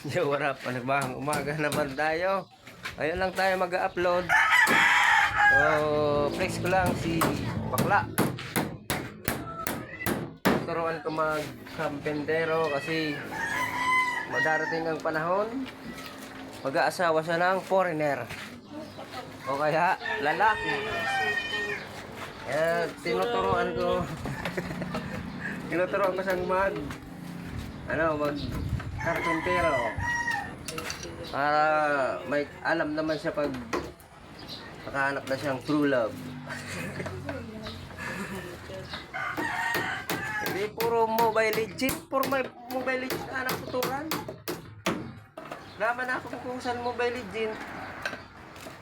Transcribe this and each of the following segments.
Yo, what up? Panibahang umaga naman tayo. Ayun lang tayo mag-upload. So, flex ko lang si Bakla. Turuan ko mag-kampentero kasi madarating ang panahon. Mag-aasawa siya ng foreigner. O kaya, lalaki. Kaya, tinuturuan ko. Tinuturuan ko siyang mag-karpentero. Para may alam naman siya pag nakahanap na siyang true love. Hindi puro Mobile Legends. Puro Mobile Legends anak tuturan. Laman ako kung saan Mobile Legends.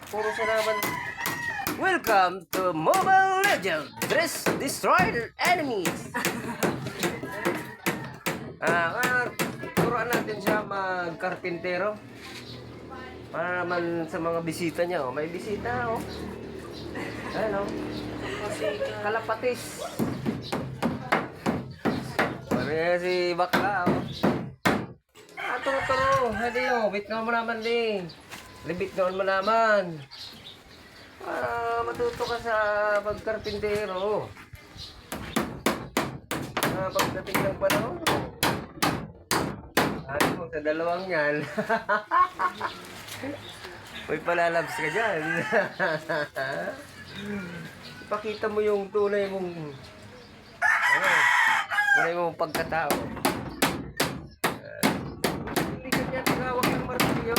Puro sa naman. Welcome to Mobile Legends. Destroy the enemies. Turuan natin siya mag-karpentero. Para naman sa mga bisita niya. Oh. May bisita. Oh. Ayan oh. Kalapatis. Parang si Bakla. Oh. Turo. Hadi oh. Bit mo naman din. Libit noon mo naman. Para matuto ka sa pagkarpintero. Pagdating ng panahon. Ano mo sa dalawang yan. May palalabs ka dyan. Ipakita mo yung tunay mong tunay mong pagkatao. Hindi ka niya tinawag ng martilyo.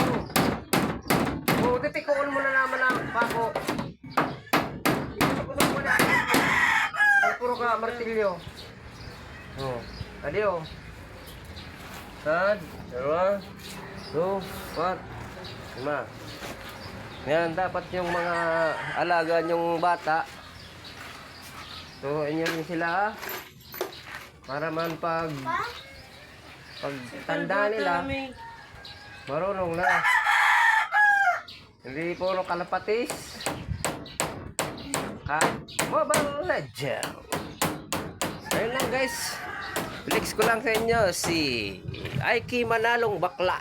O, titikoon mo na naman ang pako. Ipusok mo na. Ay, puro ka martilyo. O, adi o. Sad, dalawa, 2, 4, 5. Yan, dapat yung mga alaga yung bata. Turuin nyo rin sila. Para man pag tanda nila, marunong na. Hindi puro kalapatis. Mobile Legends. Ayun lang guys. Flex ko lang sa inyo si Aiki Manalong Bakla.